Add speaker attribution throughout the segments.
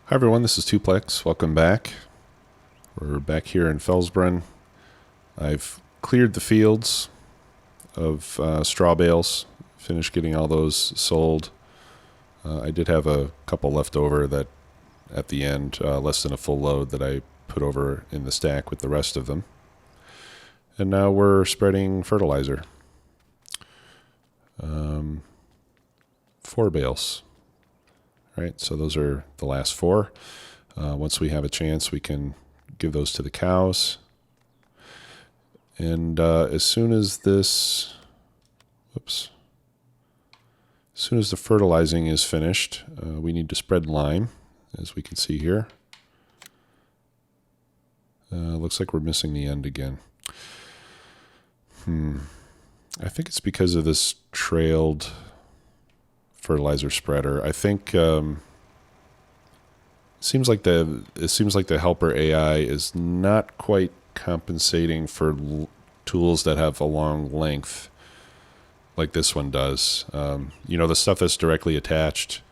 Speaker 1: Hi everyone, this is Tuplex. Welcome back. We're back here in Felsbrunn. I've cleared the fields of straw bales, finished getting all those sold. I did have a couple left over that at the end, less than a full load that I put over in the stack with the rest of them. And now we're spreading fertilizer. 4 bales. Right, so those are the last 4. Once we have a chance, we can give those to the cows. And as soon as the fertilizing is finished, we need to spread lime, as we can see here. Looks like we're missing the end again. I think it's because of this trailed fertilizer spreader. I think it seems like the helper AI is not quite compensating for tools that have a long length like this one does. The stuff that's directly attached,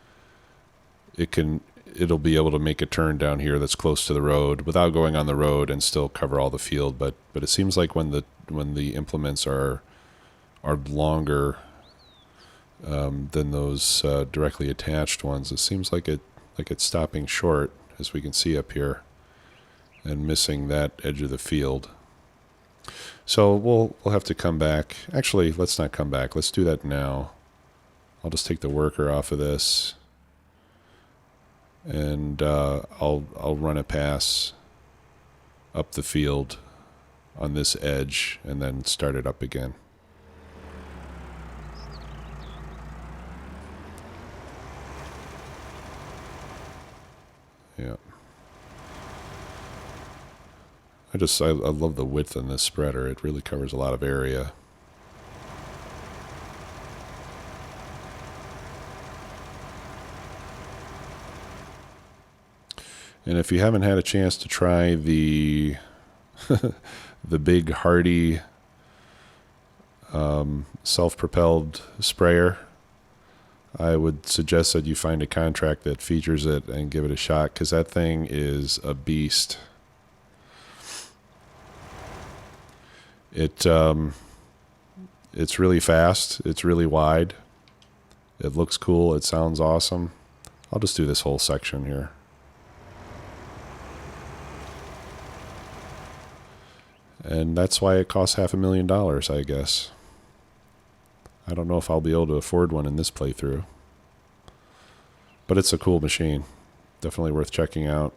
Speaker 1: it'll be able to make a turn down here that's close to the road without going on the road and still cover all the field. But it seems like when the implements are longer than those directly attached ones, it seems like it's stopping short, as we can see up here, and missing that edge of the field. So we'll have to come back. Actually, let's not come back. Let's do that now. I'll just take the worker off of this, and I'll run a pass up the field on this edge, and then start it up again. Yeah. I love the width in this spreader. It really covers a lot of area. And if you haven't had a chance to try the the big hardy self-propelled sprayer, I would suggest that you find a contract that features it and give it a shot, because that thing is a beast. It's really fast. It's really wide. It looks cool. It sounds awesome. I'll just do this whole section here. And that's why it costs $500,000, I guess. I don't know if I'll be able to afford one in this playthrough. But it's a cool machine. Definitely worth checking out.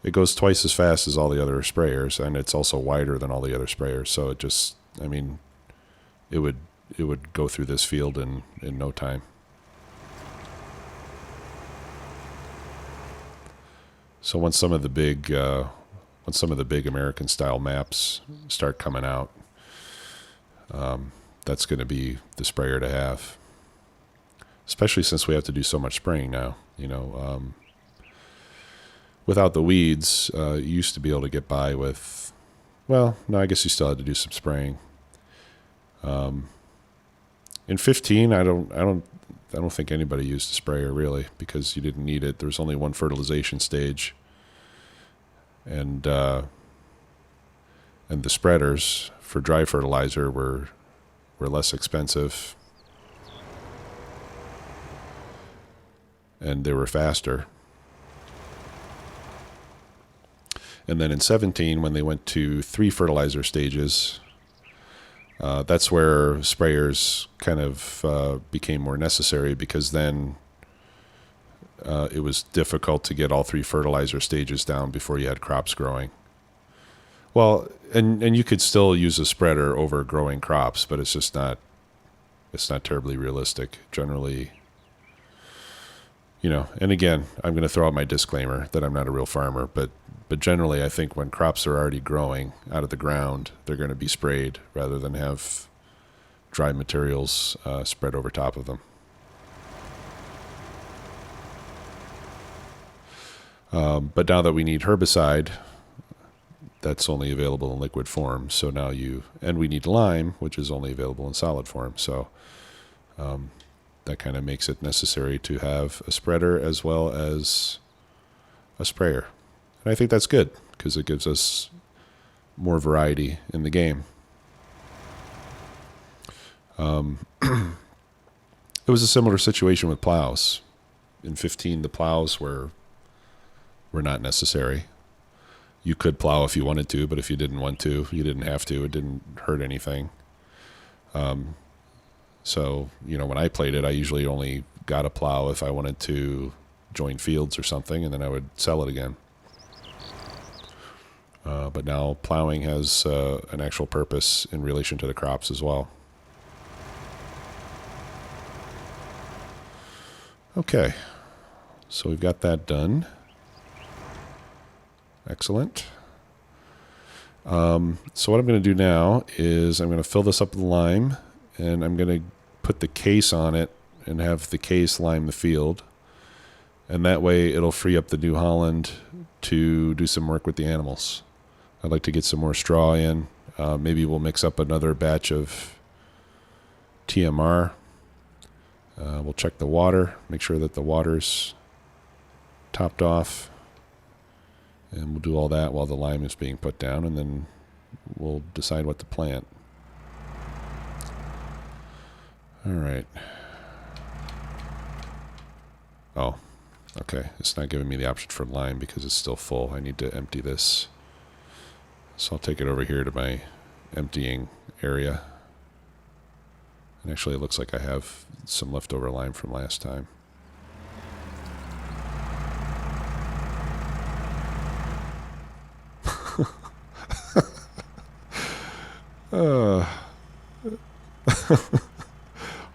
Speaker 1: It goes twice as fast as all the other sprayers, and it's also wider than all the other sprayers. So it would go through this field in no time. So once some of the big American style maps start coming out, that's going to be the sprayer to have, especially since we have to do so much spraying now. Without the weeds, you used to be able to get by with, well, no, I guess you still had to do some spraying. In 15, I don't think anybody used a sprayer really, because you didn't need it. There was only one fertilization stage, and the spreaders for dry fertilizer were less expensive, and they were faster. And then in 17, when they went to 3 fertilizer stages, that's where sprayers kind of became more necessary, because then it was difficult to get all 3 fertilizer stages down before you had crops growing. Well, and you could still use a spreader over growing crops, but it's not terribly realistic generally. And again, I'm going to throw out my disclaimer that I'm not a real farmer, but generally I think when crops are already growing out of the ground, they're going to be sprayed rather than have dry materials spread over top of them. But now that we need herbicide, that's only available in liquid form. So now and we need lime, which is only available in solid form. So that kind of makes it necessary to have a spreader as well as a sprayer. And I think that's good because it gives us more variety in the game. It was a similar situation with plows. In 15, the plows were not necessary. You could plow if you wanted to, but if you didn't want to, you didn't have to. It didn't hurt anything. So, when I played it, I usually only got a plow if I wanted to join fields or something, and then I would sell it again. But now plowing has an actual purpose in relation to the crops as well. Okay, so we've got that done. Excellent. So what I'm going to do now is I'm going to fill this up with lime, and I'm going to put the case on it and have the case lime the field. And that way it'll free up the New Holland to do some work with the animals. I'd like to get some more straw in. Maybe we'll mix up another batch of TMR. We'll check the water, make sure that the water's topped off. And we'll do all that while the lime is being put down, and then we'll decide what to plant. All right. Oh, okay. It's not giving me the option for lime because it's still full. I need to empty this. So I'll take it over here to my emptying area. And actually, it looks like I have some leftover lime from last time.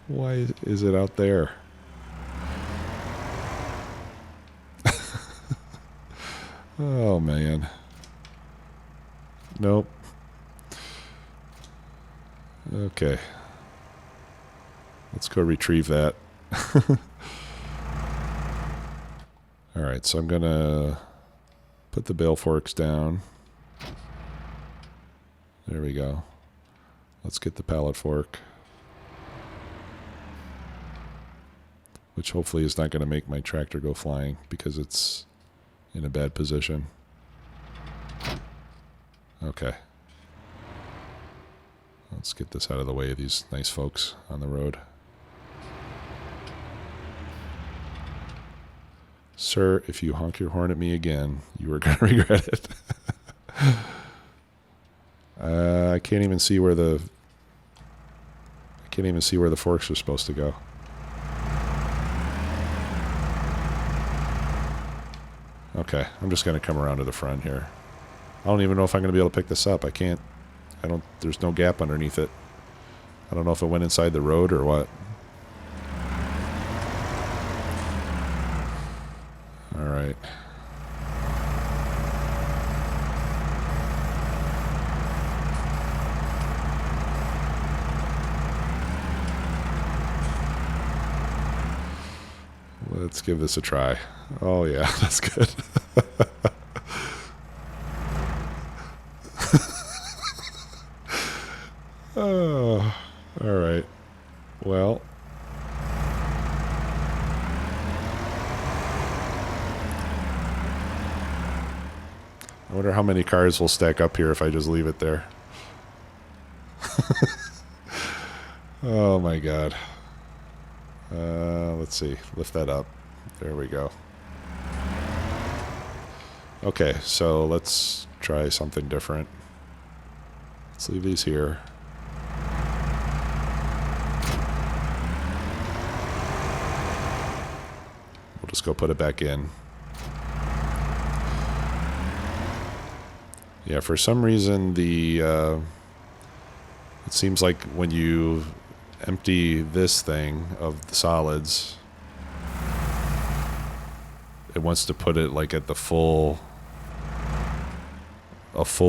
Speaker 1: Why is it out there? Oh, man. Nope. Okay. Let's go retrieve that. All right, so I'm going to put the bale forks down. There we go. Let's get the pallet fork, which hopefully is not going to make my tractor go flying because it's in a bad position. Okay. Let's get this out of the way of these nice folks on the road. Sir, if you honk your horn at me again, you are going to regret it. I can't even see where the forks are supposed to go. Okay, I'm just going to come around to the front here. I don't even know if I'm going to be able to pick this up. There's no gap underneath it. I don't know if it went inside the road or what. All right. Let's give this a try. Oh yeah, that's good. Oh, all right. Well, I wonder how many cars will stack up here if I just leave it there. Oh my God. Let's see. Lift that up. There we go. Okay, so let's try something different. Let's leave these here. We'll just go put it back in. Yeah, for some reason it seems like when you empty this thing of the solids, it wants to put it like at a full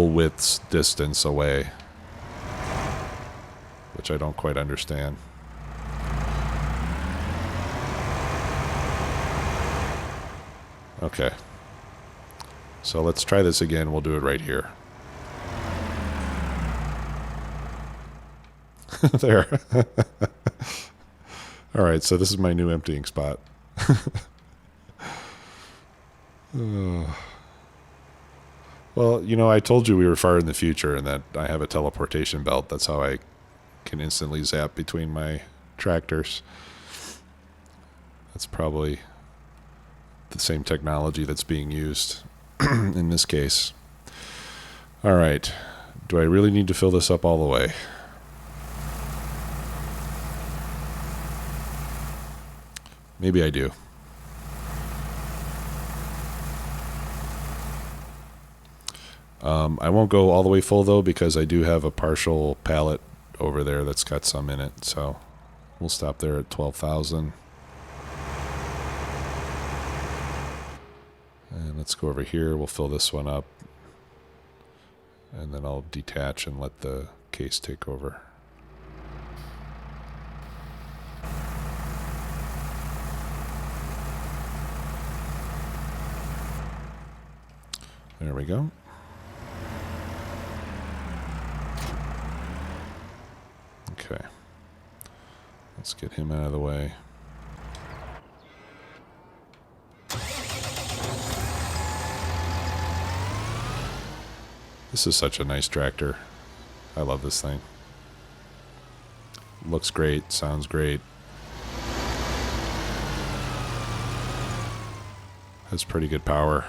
Speaker 1: width's distance away, which I don't quite understand. Okay. So let's try this again. We'll do it right here. There. All right, so this is my new emptying spot. Well, you know, I told you we were far in the future and that I have a teleportation belt. That's how I can instantly zap between my tractors. That's probably the same technology that's being used in this case. All right. Do I really need to fill this up all the way? Maybe I do. I won't go all the way full, though, because I do have a partial pallet over there that's got some in it. So we'll stop there at 12,000. And let's go over here. We'll fill this one up. And then I'll detach and let the case take over. There we go. Okay. Let's get him out of the way. This is such a nice tractor. I love this thing. Looks great, sounds great. Has pretty good power.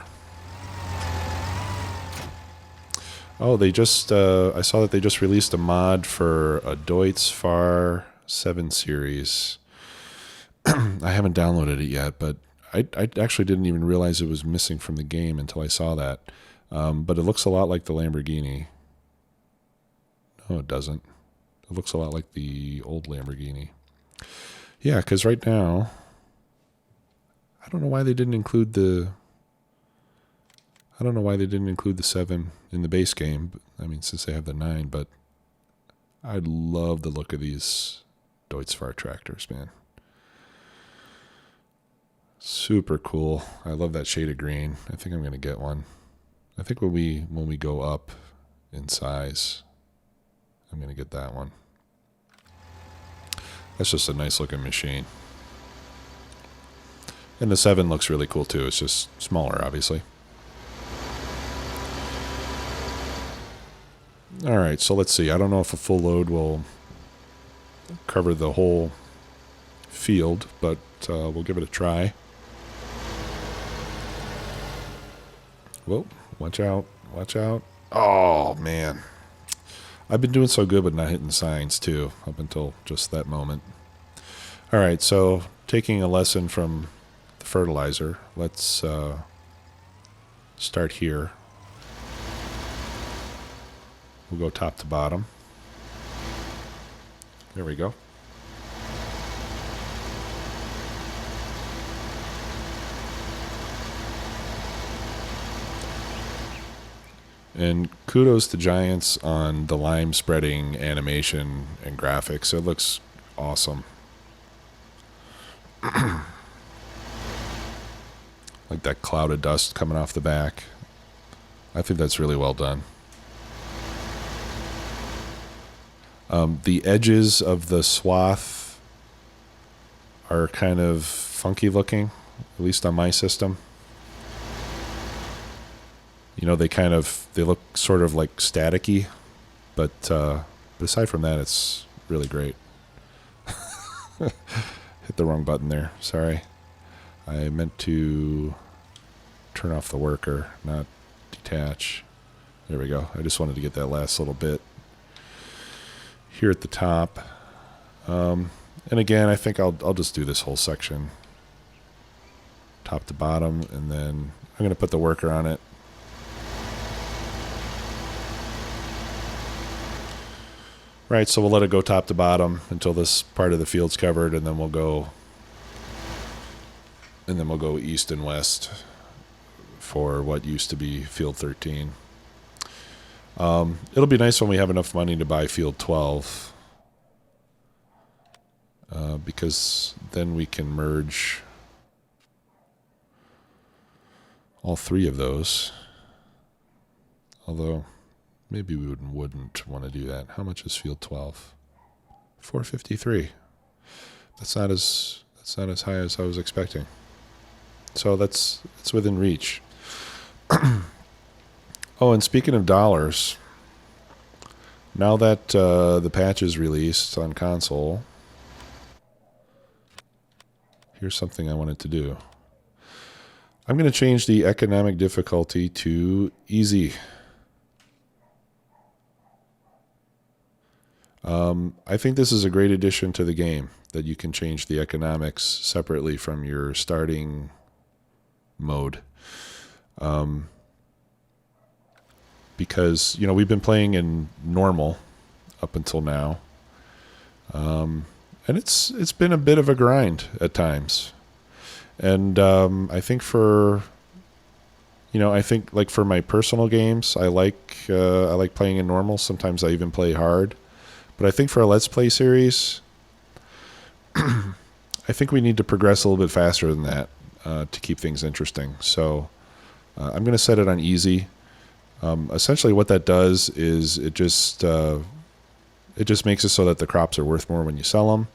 Speaker 1: Oh, they just, I saw that they just released a mod for a Deutz Fahr 7 Series. I haven't downloaded it yet, but I actually didn't even realize it was missing from the game until I saw that. But it looks a lot like the Lamborghini. No, it doesn't. It looks a lot like the old Lamborghini. Yeah, because right now, I don't know why they didn't include the... I don't know why they didn't include the 7 in the base game. I mean, since they have the 9, but I love the look of these Deutz Fahr tractors, man. Super cool. I love that shade of green. I think I'm going to get one. I think when we go up in size, I'm going to get that one. That's just a nice looking machine. And the 7 looks really cool too. It's just smaller, obviously. All right, so let's see. I don't know if a full load will cover the whole field, but we'll give it a try. Whoa, watch out, watch out. Oh, man. I've been doing so good with not hitting signs, too, up until just that moment. All right, so taking a lesson from the fertilizer, let's start here. We'll go top to bottom. There we go. And kudos to Giants on the lime spreading animation and graphics. It looks awesome. Like that cloud of dust coming off the back. I think that's really well done. The edges of the swath are kind of funky looking, at least on my system. You know, they look sort of like staticky, but aside from that, it's really great. Hit the wrong button there. Sorry. I meant to turn off the worker, not detach. There we go. I just wanted to get that last little bit here at the top. And again, I think I'll just do this whole section top to bottom, and then I'm going to put the worker on it. Right, so we'll let it go top to bottom until this part of the field's covered, and then we'll go east and west for what used to be field 13. It'll be nice when we have enough money to buy field 12, because then we can merge all 3 of those. Although maybe we wouldn't want to do that. How much is field 12? $453. that's not as high as I was expecting. So it's within reach. Oh, and speaking of dollars, now that the patch is released on console, here's something I wanted to do. I'm going to change the economic difficulty to easy. I think this is a great addition to the game, that you can change the economics separately from your starting mode. Because, we've been playing in normal up until now. And it's been a bit of a grind at times. And I think like for my personal games, I like playing in normal. Sometimes I even play hard. But I think for a Let's Play series, I think we need to progress a little bit faster than that to keep things interesting. So I'm going to set it on easy. Essentially what that does is it just makes it so that the crops are worth more when you sell them.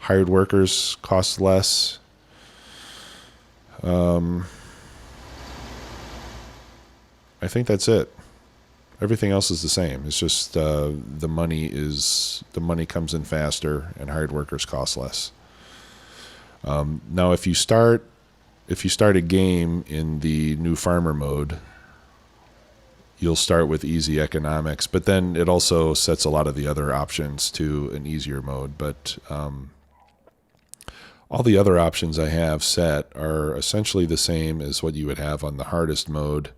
Speaker 1: Hired workers cost less. I think that's it. Everything else is the same. It's just the money comes in faster and hired workers cost less. Now, if you start a game in the new farmer mode, you'll start with easy economics, but then it also sets a lot of the other options to an easier mode. But all the other options I have set are essentially the same as what you would have on the hardest mode.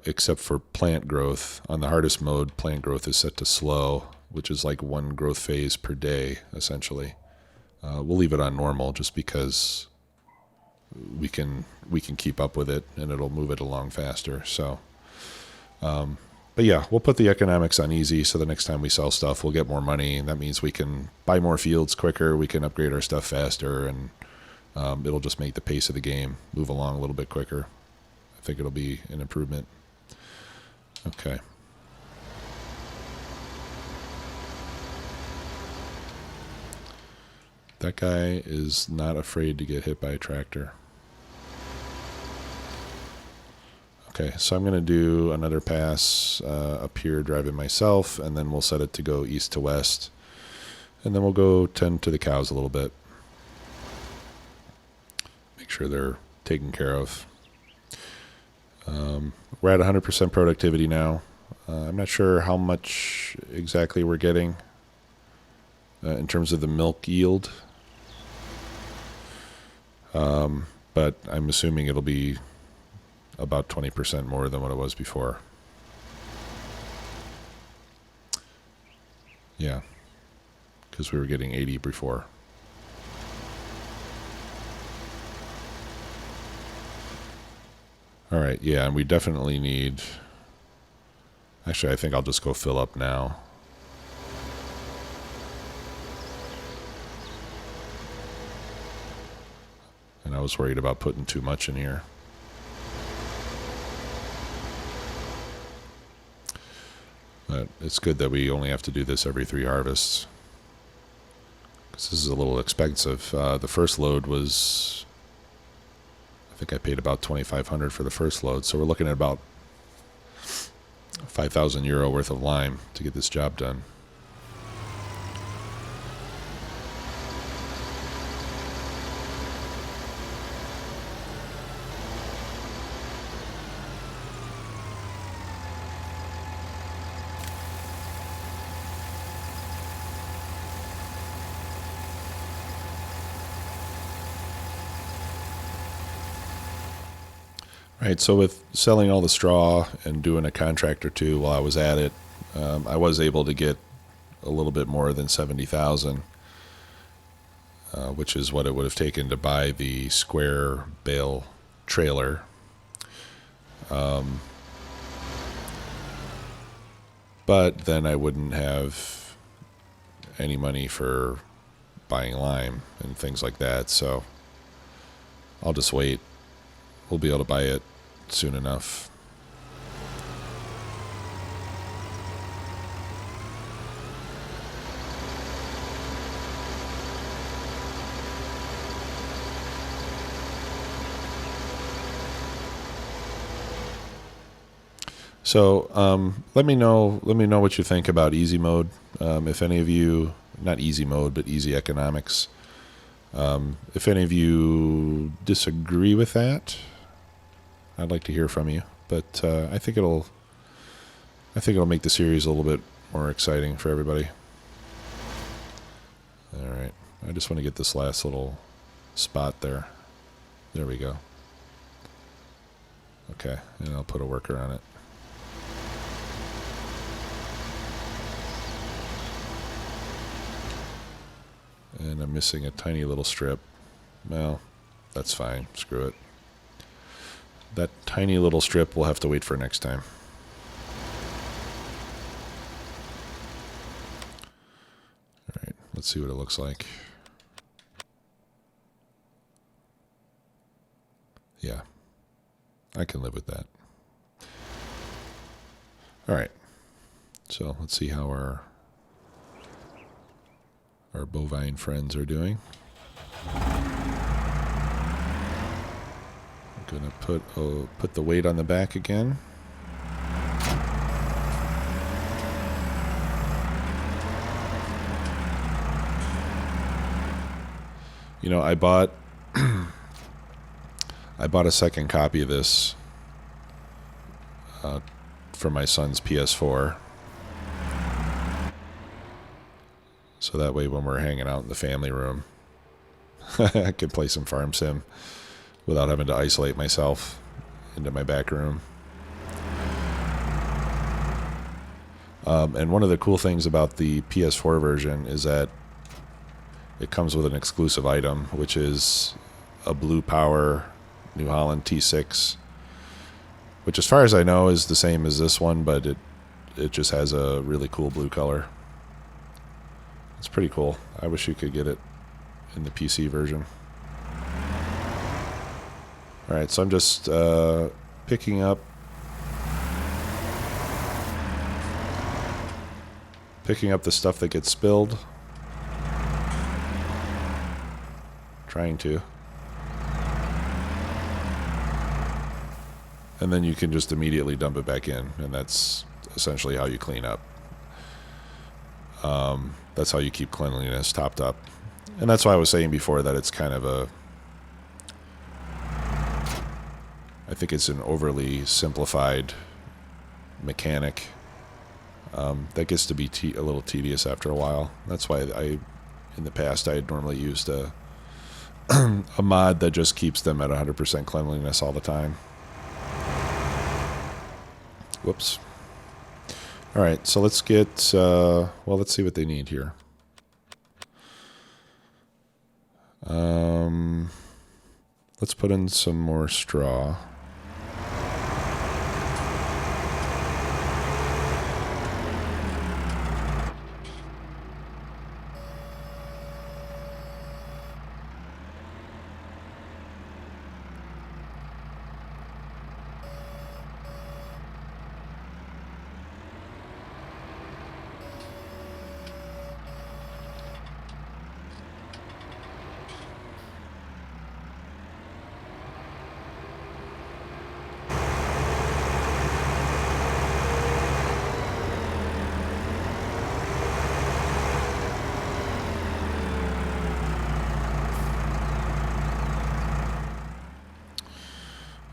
Speaker 1: Except for plant growth. On the hardest mode, plant growth is set to slow, which is like 1 growth phase per day, essentially. We'll leave it on normal just because we can keep up with it and it'll move it along faster. So, but yeah, we'll put the economics on easy so the next time we sell stuff, we'll get more money, and that means we can buy more fields quicker, we can upgrade our stuff faster, and it'll just make the pace of the game move along a little bit quicker. I think it'll be an improvement. Okay. That guy is not afraid to get hit by a tractor. Okay, so I'm going to do another pass up here driving myself, and then we'll set it to go east to west. And then we'll go tend to the cows a little bit. Make sure they're taken care of. We're at 100% productivity now. I'm not sure how much exactly we're getting in terms of the milk yield. But I'm assuming it'll be about 20% more than what it was before. Yeah, because we were getting 80 before. All right, yeah, and we definitely need... Actually, I think I'll just go fill up now. And I was worried about putting too much in here. But it's good that we only have to do this every 3 harvests. Because this is a little expensive. The first load was... I think I paid about 2,500 for the first load, so we're looking at about 5,000 euro worth of lime to get this job done. Right, so with selling all the straw and doing a contract or two while I was at it, I was able to get a little bit more than 70,000, which is what it would have taken to buy the square bale trailer. But then I wouldn't have any money for buying lime and things like that, so I'll just wait. We'll be able to buy it soon enough. So let me know what you think about easy mode. If any of you, not easy mode, but easy economics. If any of you disagree with that, I'd like to hear from you. But I think it'll make the series a little bit more exciting for everybody. All right, I just want to get this last little spot there. There we go. Okay, and I'll put a worker on it. And I'm missing a tiny little strip. Well, that's fine. Screw it. That tiny little strip will have to wait for next time. All right, let's see what it looks like. Yeah, I can live with that. All right, so let's see how our bovine friends are doing. I'm gonna put the weight on the back again. You know, I bought a second copy of this for my son's PS4. So that way when we're hanging out in the family room, I can play some farm sim without having to isolate myself into my back room. And one of the cool things about the PS4 version is that it comes with an exclusive item, which is a Blue Power New Holland T6, which as far as I know is the same as this one, but it just has a really cool blue color. It's pretty cool. I wish you could get it in the PC version. Alright, so I'm just picking up the stuff that gets spilled. Trying to. And then you can just immediately dump it back in, and that's essentially how you clean up. That's how you keep cleanliness topped up. And that's why I was saying before that it's kind of I think it's an overly simplified mechanic that gets to be a little tedious after a while. That's why in the past, I had normally used a mod that just keeps them at 100% cleanliness all the time. Whoops. All right, so let's get, let's see what they need here. Let's put in some more straw.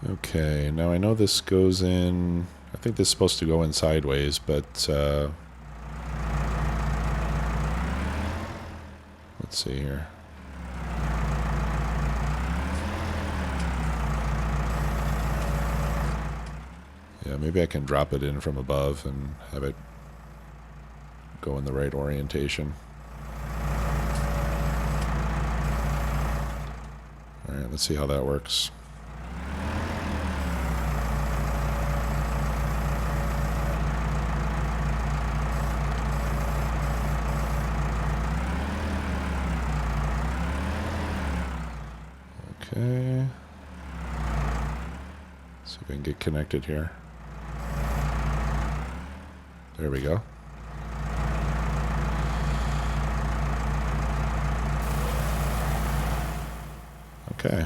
Speaker 1: Okay, now I know this goes in, I think this is supposed to go in sideways, but let's see here. Yeah, maybe I can drop it in from above and have it go in the right orientation. Alright, let's see how that works. Okay. See if I can get connected here. There we go. Okay.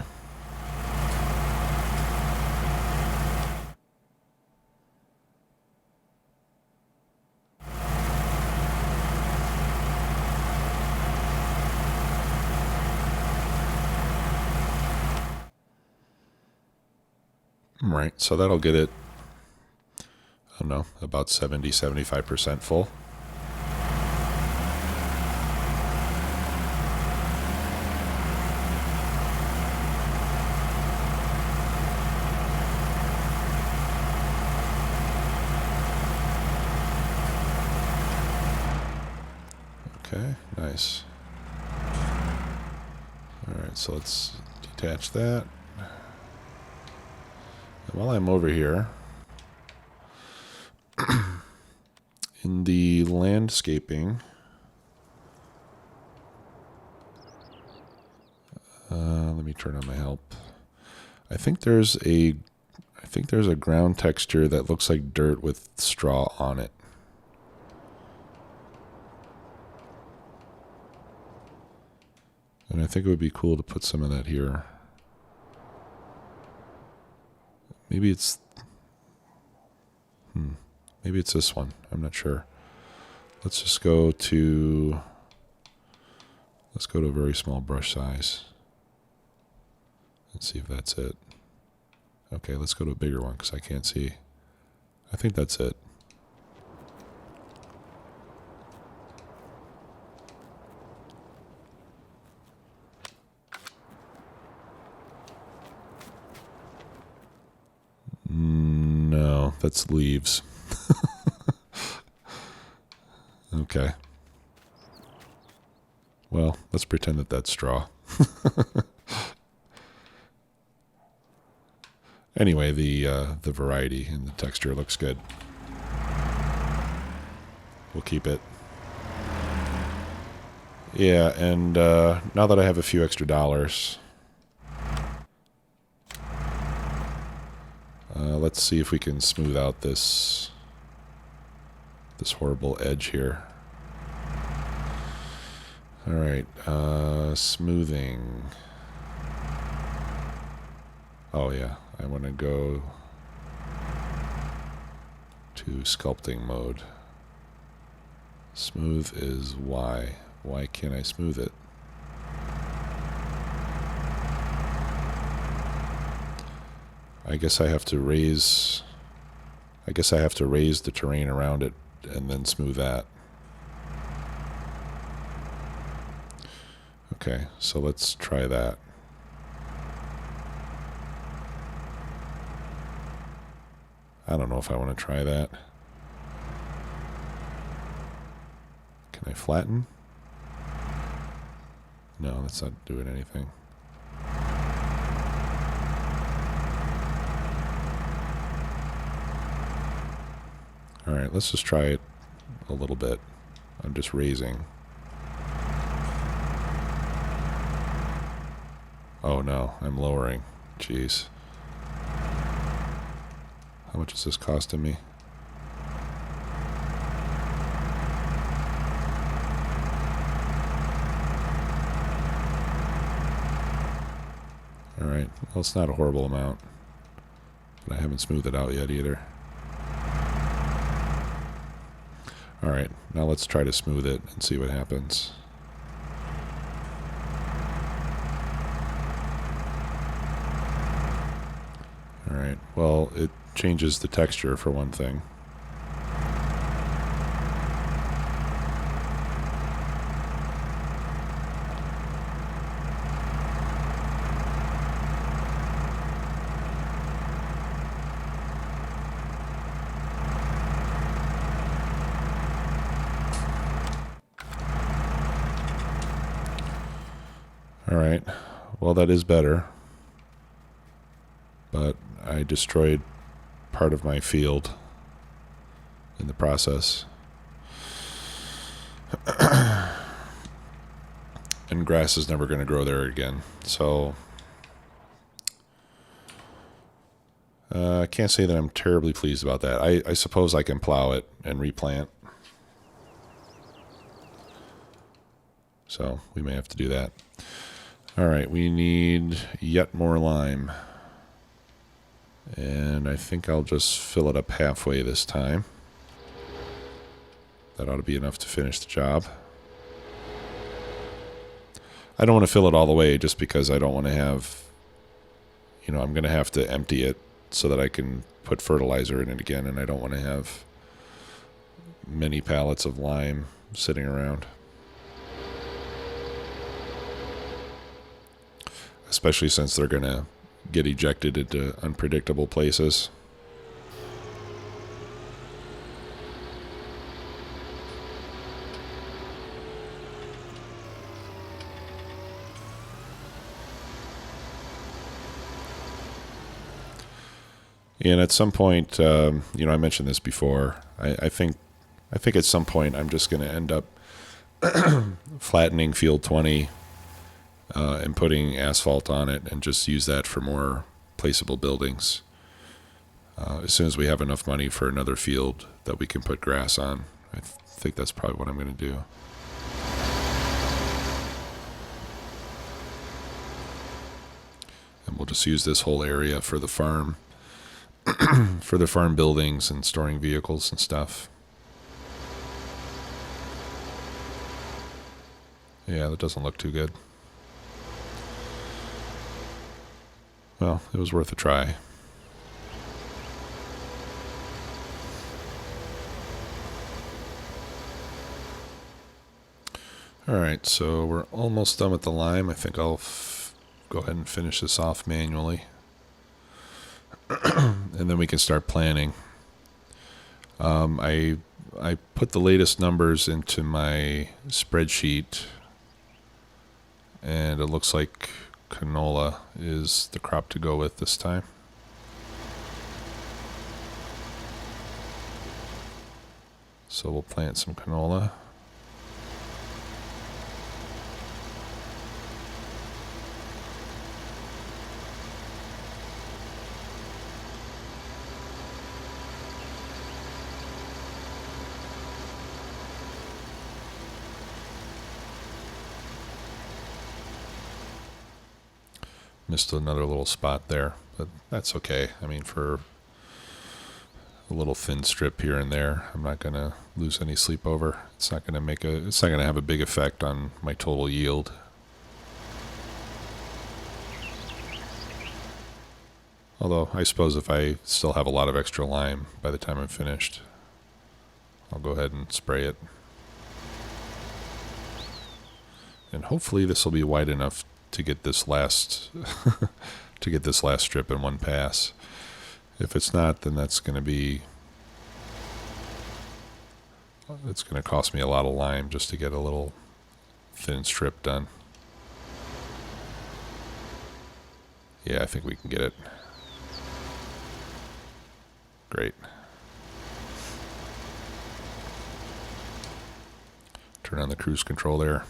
Speaker 1: Right, so that'll get it, I don't know, about 70-75% full. Okay, nice. Alright, so let's detach that. And while I'm over here, in the landscaping, let me turn on my help. I think there's a ground texture that looks like dirt with straw on it. And I think it would be cool to put some of that here. Maybe it's maybe it's this one. I'm not sure. Let's just go to a very small brush size. Let's see if that's it. Okay, let's go to a bigger one because I can't see. I think that's it. No, that's leaves. Okay. Well, let's pretend that that's straw. Anyway, the variety in the texture looks good. We'll keep it. Yeah, and now that I have a few extra dollars, let's see if we can smooth out this horrible edge here. All right, smoothing. Oh yeah, I want to go to sculpting mode. Smooth is Y. Why can't I smooth it? I guess I have to raise the terrain around it and then smooth that. Okay, so let's try that. I don't know if I want to try that. Can I flatten? No, that's not doing anything. Alright, let's just try it a little bit. I'm just raising. Oh no, I'm lowering. Jeez. How much is this costing me? Alright, well it's not a horrible amount. But I haven't smoothed it out yet either. Alright, now let's try to smooth it and see what happens. Alright, well it changes the texture for one thing. Alright, well that is better. But I destroyed part of my field in the process. And grass is never going to grow there again. So I can't say that I'm terribly pleased about that. I suppose I can plow it and replant. So we may have to do that. All right, we need yet more lime. And I think I'll just fill it up halfway this time. That ought to be enough to finish the job. I don't want to fill it all the way just because I don't want to have, I'm going to have to empty it so that I can put fertilizer in it again, and I don't want to have many pallets of lime sitting around. Especially since they're going to get ejected into unpredictable places. And at some point, I mentioned this before. I think at some point I'm just going to end up flattening Field 20 and putting asphalt on it, and just use that for more placeable buildings. As soon as we have enough money for another field that we can put grass on, I think that's probably what I'm going to do. And we'll just use this whole area for the farm. For the farm buildings and storing vehicles and stuff. Yeah, that doesn't look too good. Well, it was worth a try. Alright, so we're almost done with the lime. I think I'll go ahead and finish this off manually. And then we can start planning. I put the latest numbers into my spreadsheet, and it looks like canola is the crop to go with this time. So we'll plant some canola. Missed another little spot there, but that's okay. I mean, for a little thin strip here and there, I'm not going to lose any sleep over. It's not going to have a big effect on my total yield. Although, I suppose if I still have a lot of extra lime by the time I'm finished, I'll go ahead and spray it. And hopefully this will be wide enough to get this last strip in one pass. If it's not, then it's going to cost me a lot of lime just to get a little thin strip done. Yeah, I think we can get it. Great. Turn on the cruise control there.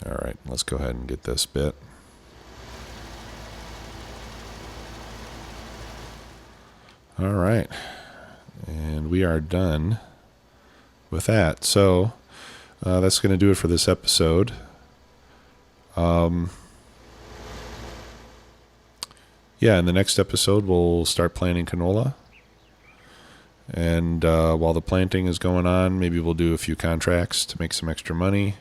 Speaker 1: All right, let's go ahead and get this bit. All right, and we are done with that. So that's going to do it for this episode. Yeah, in the next episode, we'll start planting canola. And while the planting is going on, maybe we'll do a few contracts to make some extra money.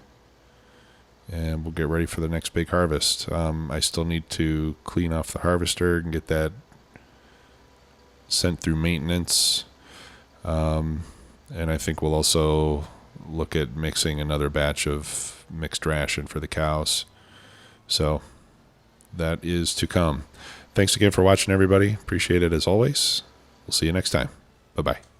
Speaker 1: And we'll get ready for the next big harvest. I still need to clean off the harvester and get that sent through maintenance. And I think we'll also look at mixing another batch of mixed ration for the cows. So that is to come. Thanks again for watching, everybody. Appreciate it as always. We'll see you next time. Bye-bye.